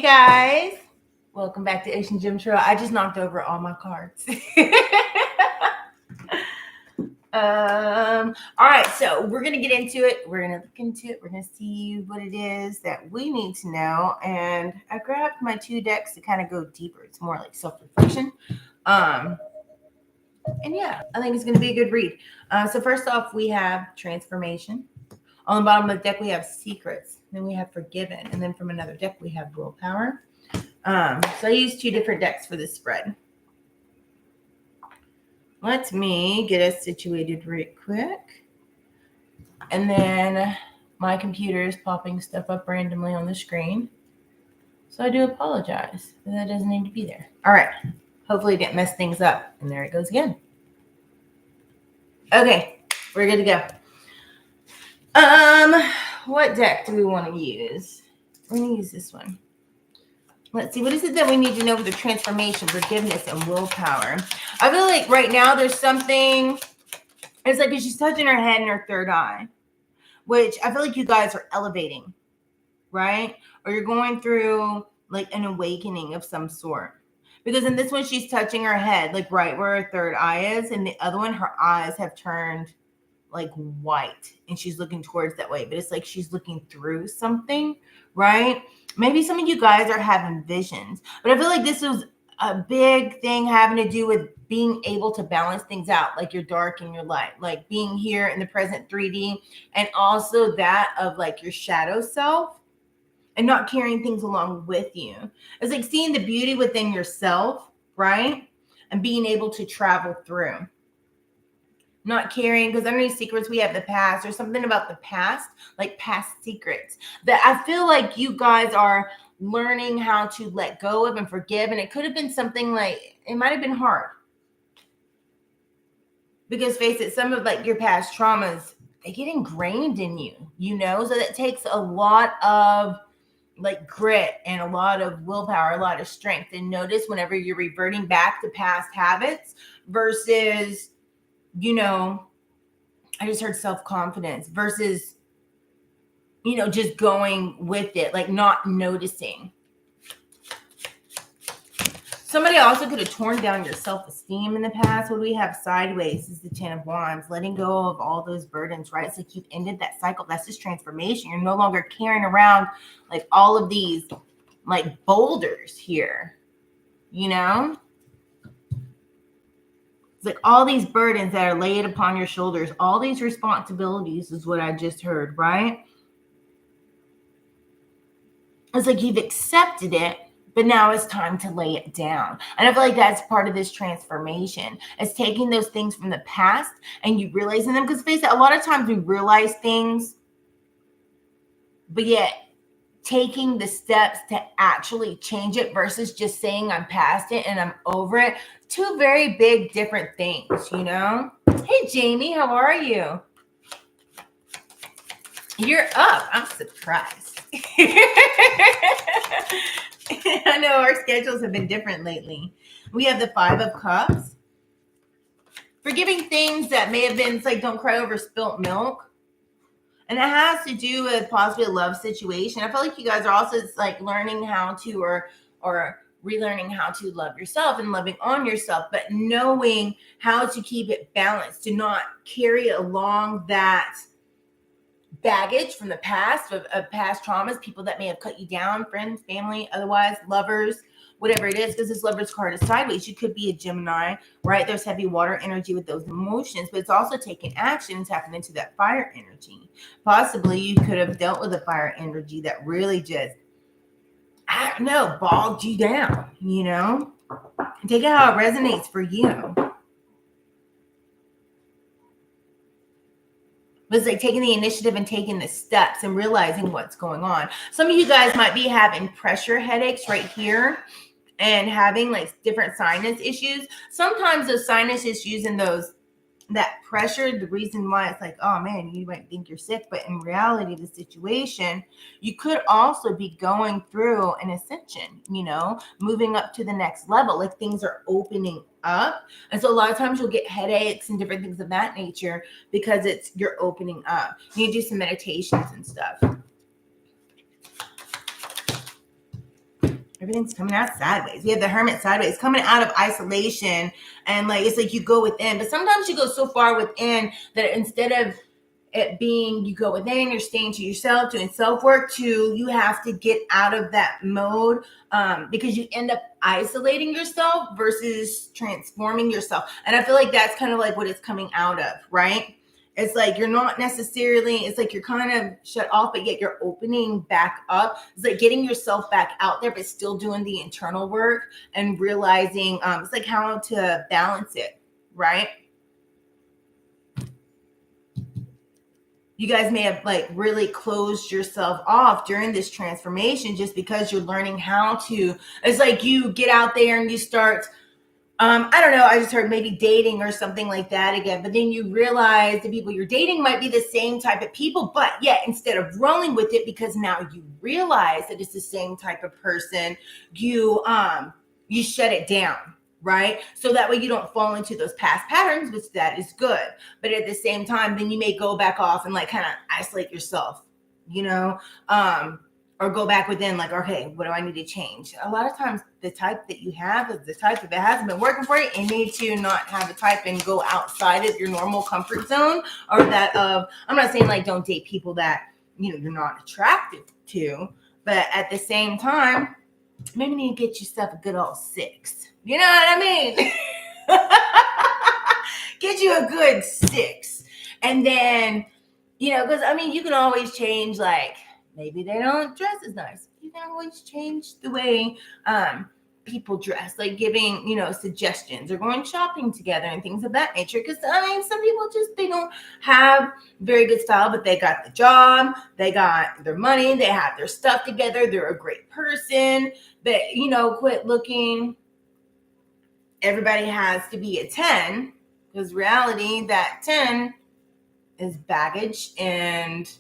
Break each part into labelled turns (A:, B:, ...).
A: Hey guys, welcome back to OceanGemTarot. I just knocked over all my cards. All right, so we're gonna get into it. We're gonna look into it. We're gonna see what it is that we need to know. And I grabbed my 2 decks to kind of go deeper. It's more like self-reflection. And yeah, I think it's gonna be a good read. So first off, we have transformation. On the bottom of the deck, we have secrets. Then we have forgiven. And then from another deck, we have willpower. So I used 2 different decks for this spread. Let me get us situated right quick. And then my computer is popping stuff up randomly on the screen. So I do apologize. That doesn't need to be there. All right. Hopefully it didn't mess things up. And there it goes again. Okay. We're good to go. What deck do we want to use? We're going to use this one. Let's see. What is it that we need to know for the transformation, forgiveness, and willpower? I feel like right now there's something. It's like she's touching her head and her third eye, which I feel like you guys are elevating, right? Or you're going through like an awakening of some sort. Because in this one, she's touching her head, like right where her third eye is. And the other one, her eyes have turned like white and she's looking towards that way, but it's like she's looking through something, right? Maybe some of you guys are having visions, but I feel like this was a big thing having to do with being able to balance things out, like your dark and your light, like being here in the present 3D, and also that of like your shadow self and not carrying things along with you. It's like seeing the beauty within yourself, right? And being able to travel through. Not carrying, because underneath secrets we have the past, or something about the past, like past secrets that I feel like you guys are learning how to let go of and forgive. And it could have been something like, it might have been hard, because face it, some of like your past traumas, they get ingrained in you, you know, so that takes a lot of like grit and a lot of willpower, a lot of strength. And notice whenever you're reverting back to past habits versus, you know, I just heard self-confidence versus, you know, just going with it, like not noticing. Somebody also could have torn down your self-esteem in the past. What do we have sideways is the 10 of Wands, letting go of all those burdens, right? It's like you've ended that cycle. That's just transformation. You're no longer carrying around like all of these like boulders here, you know? It's like all these burdens that are laid upon your shoulders, all these responsibilities is what I just heard, right? It's like you've accepted it, but now it's time to lay it down. And I feel like that's part of this transformation. It's taking those things from the past and you realizing them. Because face it, a lot of times we realize things, but yet taking the steps to actually change it versus just saying I'm past it and I'm over it. 2 very big different things, you know? Hey, Jamie, how are you? You're up. I'm surprised. I know our schedules have been different lately. We have the 5 of Cups. Forgiving things that may have been, it's like don't cry over spilt milk. And it has to do with possibly a love situation. I feel like you guys are also like learning how to or relearning how to love yourself and loving on yourself, but knowing how to keep it balanced, to not carry along that baggage from the past of past traumas, people that may have cut you down, friends, family, otherwise, lovers, whatever it is, because this Lover's card is sideways. You could be a Gemini, right? There's heavy water energy with those emotions, but it's also taking action and tapping into that fire energy. Possibly you could have dealt with a fire energy that really just, I don't know, bogged you down, you know? Take it how it resonates for you. But it's like taking the initiative and taking the steps and realizing what's going on. Some of you guys might be having pressure headaches right here and having like different sinus issues. Sometimes those sinus issues and that pressure, the reason why it's like, oh man, you might think you're sick, but in reality, the situation, you could also be going through an ascension, you know, moving up to the next level, like things are opening up. And so a lot of times you'll get headaches and different things of that nature because you're opening up. You do some meditations and stuff. everything's coming out sideways. We have the Hermit sideways, coming out of isolation. And like, it's like you go within, but sometimes you go so far within that instead of it being you go within, you're staying to yourself, doing self-work, to you have to get out of that mode, because you end up isolating yourself versus transforming yourself. And I feel like that's kind of like what it's coming out of, right? It's like you're not necessarily, it's like you're kind of shut off, but yet you're opening back up. It's like getting yourself back out there, but still doing the internal work and realizing it's like how to balance it, right? You guys may have like really closed yourself off during this transformation just because you're learning how to. It's like you get out there and you start, I don't know, I just heard maybe dating or something like that again, but then you realize the people you're dating might be the same type of people, but yet instead of rolling with it, because now you realize that it's the same type of person, you shut it down. Right? So that way you don't fall into those past patterns, which that is good. But at the same time, then you may go back off and like kind of isolate yourself, you know, or go back within like, okay, what do I need to change? A lot of times the type that you have is the type, if it hasn't been working for you, you need to not have a type and go outside of your normal comfort zone, or that of, I'm not saying like don't date people that, you know, you're not attracted to, but at the same time, maybe you need to get yourself a good old 6. You know what I mean? Get you a good 6. And then, you know, because I mean, you can always change, like, maybe they don't dress as nice. You can always change the way people dress, like giving, you know, suggestions or going shopping together and things of that nature. Because I mean, some people just, they don't have very good style, but they got the job, they got their money, they have their stuff together, they're a great person. But, you know, quit looking, everybody has to be a 10, because reality, that 10 is baggage, and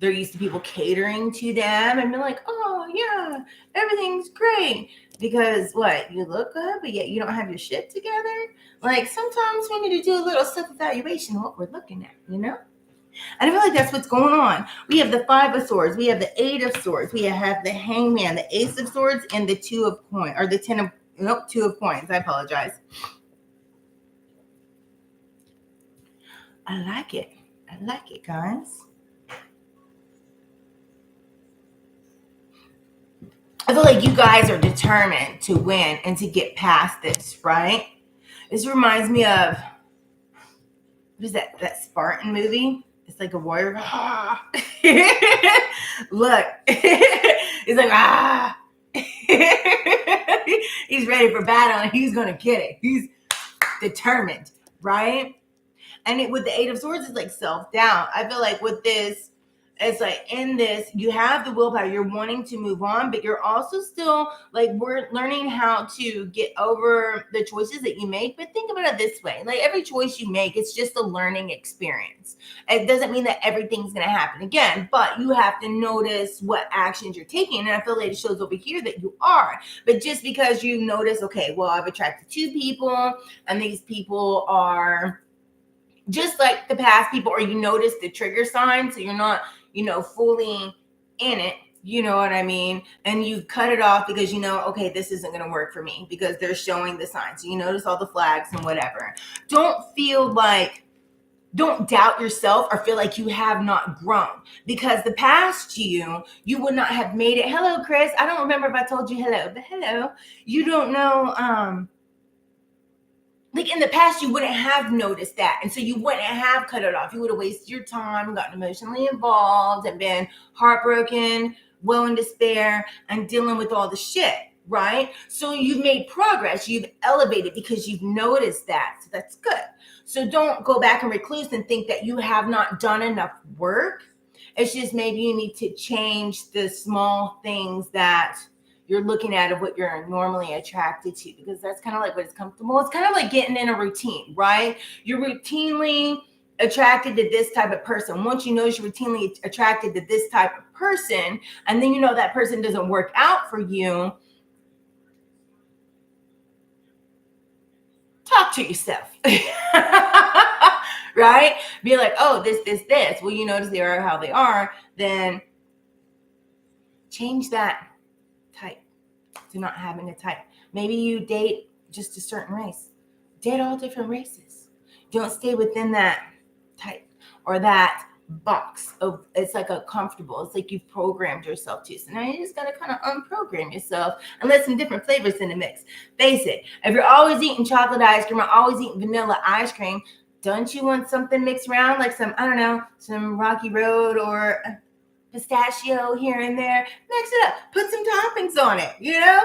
A: they're used to people catering to them and be like, oh yeah, everything's great. Because what, you look good, but yet you don't have your shit together. Like sometimes we need to do a little self-evaluation of what we're looking at, you know? And I feel like that's what's going on. We have the 5 of Swords, we have the 8 of Swords, we have the Hangman, the Ace of Swords, and the 2 of Coins, or the 10 of, nope, 2 of Coins. I apologize. I like it. I like it, guys. I feel like you guys are determined to win and to get past this, right? This reminds me of, what is that Spartan movie? It's like a warrior. Ah. Look, he's like, he's ready for battle and he's gonna get it. He's determined, right? And with the 8 of Swords, it's like self-doubt. I feel like with this, it's like in this, you have the willpower, you're wanting to move on, but you're also still like, we're learning how to get over the choices that you make. But think about it this way, like every choice you make, it's just a learning experience. It doesn't mean that everything's going to happen again, but you have to notice what actions you're taking. And I feel like it shows over here that you are. But just because you notice, okay, well, I've attracted 2 people and these people are just like the past people, or you notice the trigger sign, so you're not, you know, fully in it, you know what I mean? And you cut it off because you know, okay, this isn't going to work for me because they're showing the signs. So you notice all the flags and whatever. Don't doubt yourself or feel like you have not grown, because the past you would not have made it. Hello, Chris. I don't remember if I told you hello, but hello. You don't know, like in the past, you wouldn't have noticed that. And so you wouldn't have cut it off. You would have wasted your time, gotten emotionally involved, and been heartbroken, well in despair, and dealing with all the shit, right? So you've made progress. You've elevated because you've noticed that. So that's good. So don't go back and recluse and think that you have not done enough work. It's just maybe you need to change the small things that you're looking at of what you're normally attracted to, because that's kind of like what is comfortable. It's kind of like getting in a routine, right? You're routinely attracted to this type of person. Once you notice you're routinely attracted to this type of person, and then you know that person doesn't work out for you, talk to yourself. Right? Be like, oh, this. Well, you notice they are how they are, then change that type. to not having a type. Maybe you date just a certain race. Date all different races. Don't stay within that type or that box of, it's like a comfortable, it's like you've programmed yourself to. So now you just got to kind of unprogram yourself and let some different flavors in the mix. Face it, if you're always eating chocolate ice cream or always eating vanilla ice cream, don't you want something mixed around, like some, I don't know, some Rocky Road or pistachio here and there? Mix it up, put some toppings on it, you know?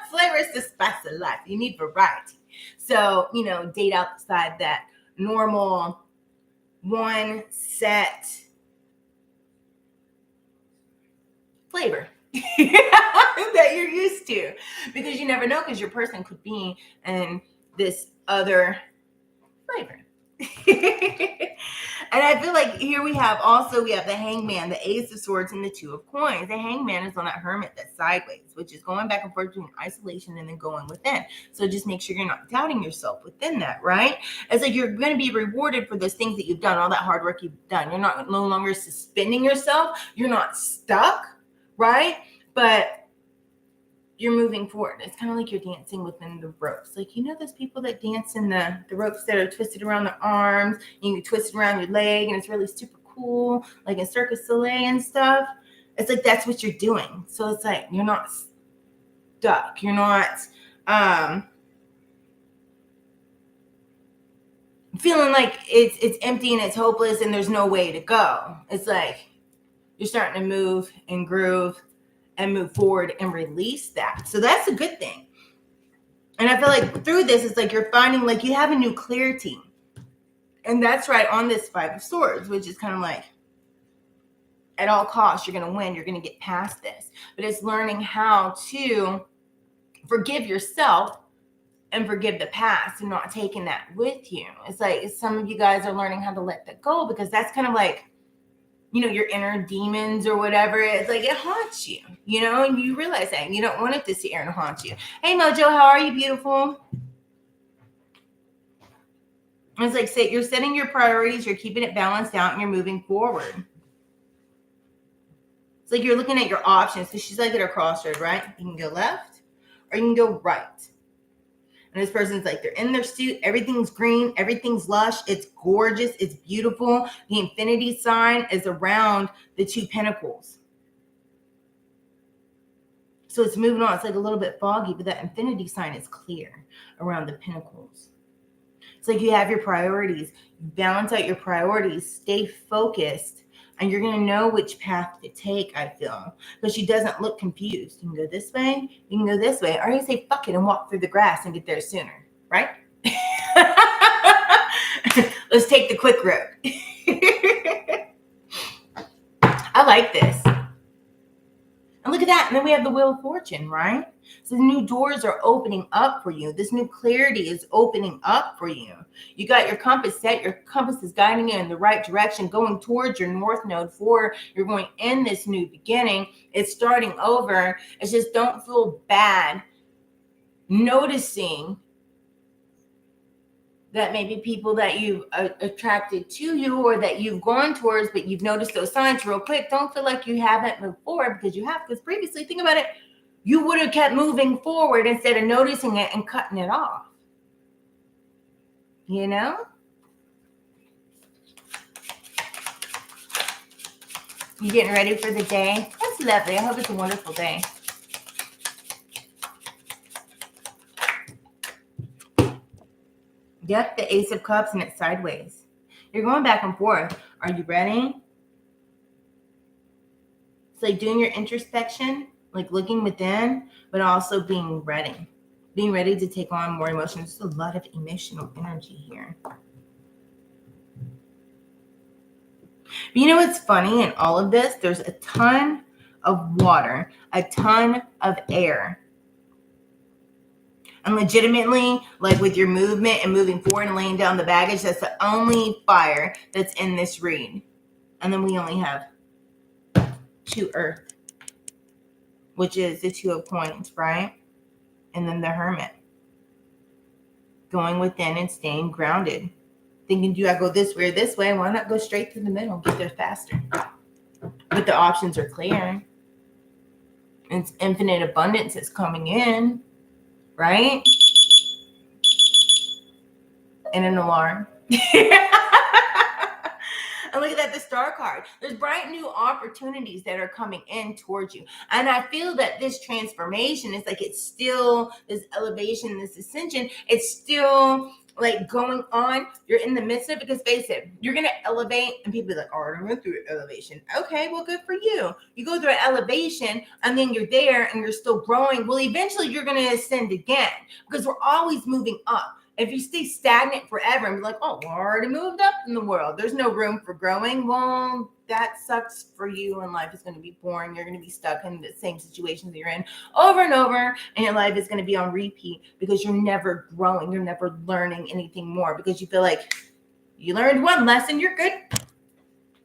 A: Flavor is the spice of life. You need variety. So, you know, date outside that normal one set flavor that you're used to, because you never know, because your person could be in this other flavor. And I feel like here we have the Hangman, the Ace of Swords, and the Two of Coins. The Hangman is on that Hermit that's sideways, which is going back and forth between isolation and then going within. So just make sure you're not doubting yourself within that, right? It's like you're going to be rewarded for those things that you've done, all that hard work you've done. You're not no longer suspending yourself. You're not stuck, right? But you're moving forward. It's kind of like you're dancing within the ropes. Like, you know those people that dance in the ropes that are twisted around their arms, and you twist it around your leg, and it's really super cool, like in Cirque du Soleil and stuff? It's like that's what you're doing. So it's like you're not stuck. You're not feeling like it's empty and it's hopeless and there's no way to go. It's like you're starting to move and groove and move forward and release that. So that's a good thing. And I feel like through this, it's like you're finding like you have a new clarity. And that's right on this Five of Swords, which is kind of like at all costs, you're going to win. You're going to get past this. But it's learning how to forgive yourself and forgive the past and not taking that with you. It's like some of you guys are learning how to let that go, because that's kind of like, you know, your inner demons or whatever. It's like it haunts you, you know, and you realize that, and you don't want it to sit here and haunt you. Hey, Mojo, how are you, beautiful? It's like you're setting your priorities, you're keeping it balanced out, and you're moving forward. It's like you're looking at your options. So she's like at a crossroad, right? You can go left or you can go right. And this person's like, they're in their suit. Everything's green. Everything's lush. It's gorgeous. It's beautiful. The infinity sign is around the Two Pentacles. So it's moving on. It's like a little bit foggy, but that infinity sign is clear around the Pentacles. It's like you have your priorities. You balance out your priorities. Stay focused. And you're going to know which path to take, I feel. Because she doesn't look confused. You can go this way. You can go this way. Or you say, fuck it, and walk through the grass and get there sooner. Right? Let's take the quick road. I like this. And look at that. And then we have the Wheel of Fortune, right? So the new doors are opening up for you. This new clarity is opening up for you. You got your compass set. Your compass is guiding you in the right direction, going towards your North Node 4. You're going in this new beginning. It's starting over. It's just don't feel bad noticing that maybe people that you've attracted to you or that you've gone towards, but you've noticed those signs real quick. Don't feel like you haven't moved forward, because you have. Because previously, think about it, you would have kept moving forward instead of noticing it and cutting it off. You know? You getting ready for the day? That's lovely. I hope it's a wonderful day. Yep, the Ace of Cups, and it's sideways. You're going back and forth. Are you ready? It's like doing your introspection, like looking within, but also being ready. Being ready to take on more emotions. There's a lot of emotional energy here. But you know what's funny in all of this? There's a ton of water, a ton of air. And legitimately, like with your movement and moving forward and laying down the baggage, that's the only fire that's in this read. And then we only have 2 earth, which is the 2 of coins, right? And then the Hermit. Going within and staying grounded. Thinking, do I go this way or this way? Why not go straight through the middle? Get there faster. But the options are clear. It's infinite abundance that's coming in, right? And an alarm. And look at that, the star card. There's bright new opportunities that are coming in towards you. And I feel that this transformation is like, it's still this elevation, this ascension. It's still like going on. You're in the midst of it, because face it, you're going to elevate and people be like, oh, I went through an elevation. Okay, well, good for you. You go through an elevation and then you're there and you're still growing. Well, eventually you're going to ascend again, because we're always moving up. If you stay stagnant forever and be like, oh, well, I already moved up in the world, there's no room for growing. Well, that sucks for you, and life is going to be boring. You're going to be stuck in the same situations that you're in over and over, and your life is going to be on repeat, because you're never growing. You're never learning anything more, because you feel like you learned one lesson, you're good. It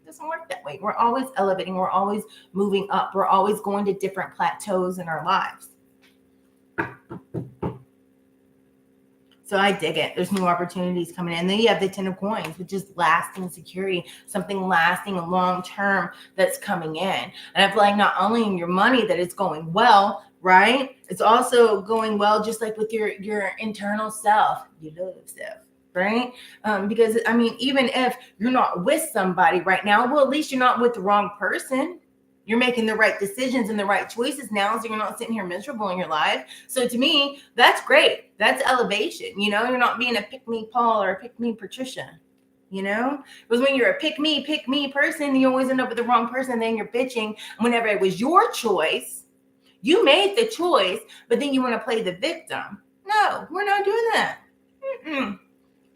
A: doesn't work that way. We're always elevating. We're always moving up. We're always going to different plateaus in our lives. So I dig it. There's new opportunities coming in. Then you have the 10 of coins, which is lasting security, something lasting and long term that's coming in. And I feel like not only in your money that it's going well, right? It's also going well just like with your internal self, your love self, right? Because I mean, even if you're not with somebody right now, well, at least you're not with the wrong person. You're making the right decisions and the right choices now, so you're not sitting here miserable in your life. So to me, that's great. That's elevation. You know, you're not being a pick-me Paul or a pick-me Patricia. You know, because when you're a pick-me person, you always end up with the wrong person. Then you're bitching whenever it was your choice. You made the choice, but then you want to play the victim. No, we're not doing that.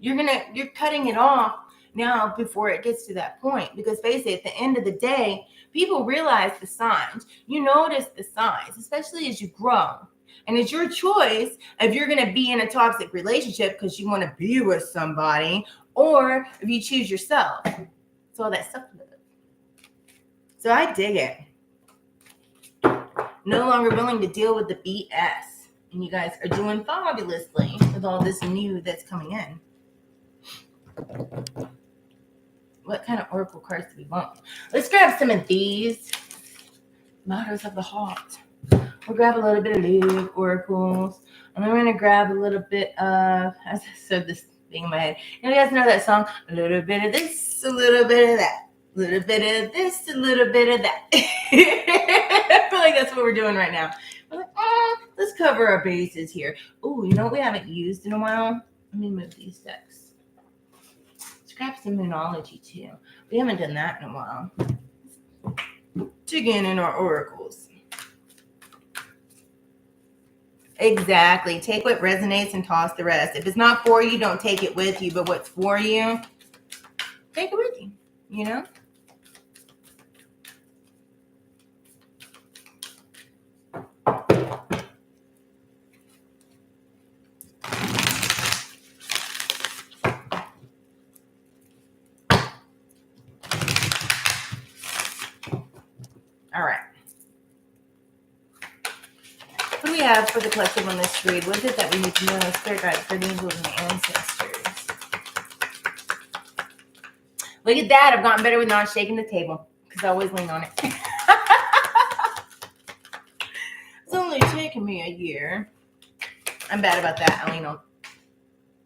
A: You're cutting it off now before it gets to that point, because basically at the end of the day, people realize the signs. You notice the signs, especially as you grow. And it's your choice if you're going to be in a toxic relationship because you want to be with somebody, or if you choose yourself. It's all that stuff. So I dig it. No longer willing to deal with the BS. And you guys are doing fabulously with all this new that's coming in. What kind of oracle cards do we want? Let's grab some of these. Matters of the heart. We'll grab a little bit of Lube oracles. And then we're going to grab a little bit of, as I said this thing in my head. You guys know that song? A little bit of this, a little bit of that. A little bit of this, a little bit of that. I feel like that's what we're doing right now. We're like, let's cover our bases here. Oh, you know what we haven't used in a while? Let me move these decks. Grab some Moonology too. We haven't done that in a while. Dig in our oracles. Exactly. Take what resonates and toss the rest. If it's not for you, don't take it with you. But what's for you, take it with you. You know? All right. What do we have for the collective on this read? What is it that we need to know? Spirit guides, for the angels, and the ancestors. Look at that. I've gotten better with not shaking the table, because I always lean on it. It's only taken me a year. I'm bad about that. I lean on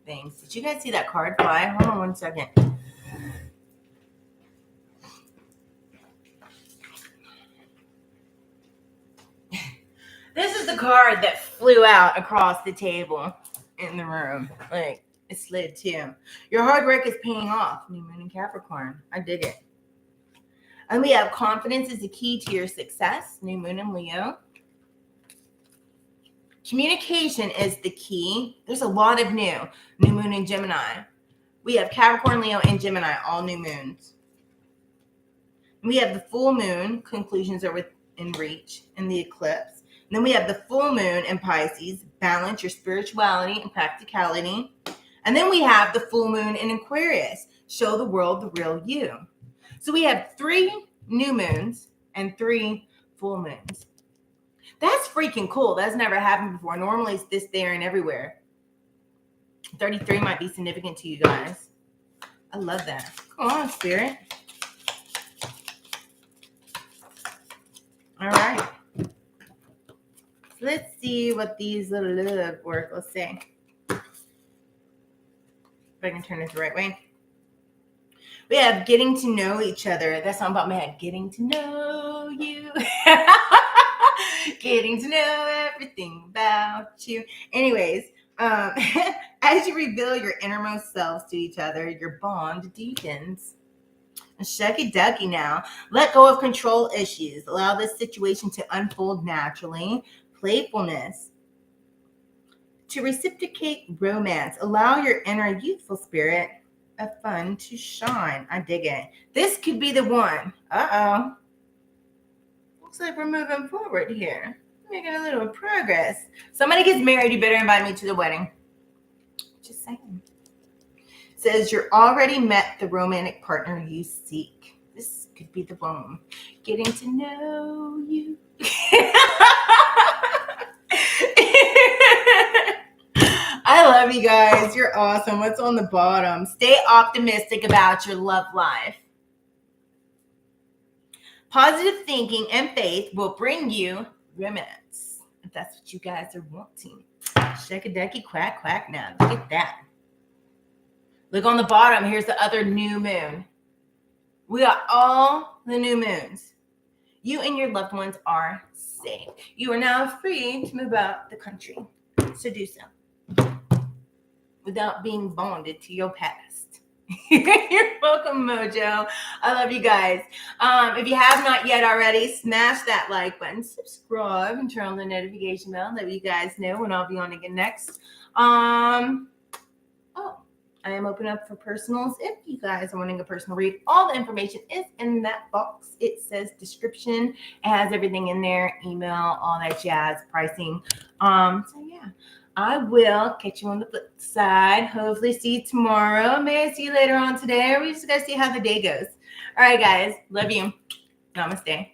A: things. Did you guys see that card fly? Hold on one second. This is the card that flew out across the table in the room. Like, it slid too. Your hard work is paying off. New Moon in Capricorn. I dig it. And we have confidence is the key to your success. New Moon in Leo. Communication is the key. There's a lot of new Moon in Gemini. We have Capricorn, Leo, and Gemini, all new moons. We have the full moon. Conclusions are within reach, and the eclipse. And then we have the full moon in Pisces. Balance your spirituality and practicality. And then we have the full moon in Aquarius. Show the world the real you. So we have 3 new moons and 3 full moons. That's freaking cool. That's never happened before. Normally it's this, there, and everywhere. 33 might be significant to you guys. I love that. Come on, Spirit. All right. Let's see what these little love oracles say. If I can turn this the right way. We have getting to know each other. That's not about my head. Getting to know you. Getting to know everything about you. Anyways, as you reveal your innermost selves to each other, your bond deepens. Shucky ducky now. Let go of control issues. Allow this situation to unfold naturally. Playfulness. To reciprocate romance. Allow your inner youthful spirit of fun to shine. I dig it. This could be the one. Uh-oh. Looks like we're moving forward here. Making a little progress. Somebody gets married, you better invite me to the wedding. Just saying. Says you're already met the romantic partner you seek. This could be the one. Getting to know you. I love you guys. You're awesome. What's on the bottom? Stay optimistic about your love life. Positive thinking and faith will bring you romance. If that's what you guys are wanting. Shuck-a-ducky, quack, quack now. Look at that. Look on the bottom. Here's the other new moon. We got all the new moons. You and your loved ones are safe. You are now free to move out the country. So do so. Without being bonded to your past. You're welcome, Mojo. I love you guys. If you have not yet already, smash that like button, subscribe, and turn on the notification bell. Let you guys know when I'll be on again next. I am open up for personals. If you guys are wanting a personal read, all the information is in that box. It says description. It has everything in there, email, all that jazz, pricing. So yeah, I will catch you on the flip side. Hopefully see you tomorrow. May I see you later on today, or we just gotta see how the day goes. All right, guys. Love you. Namaste.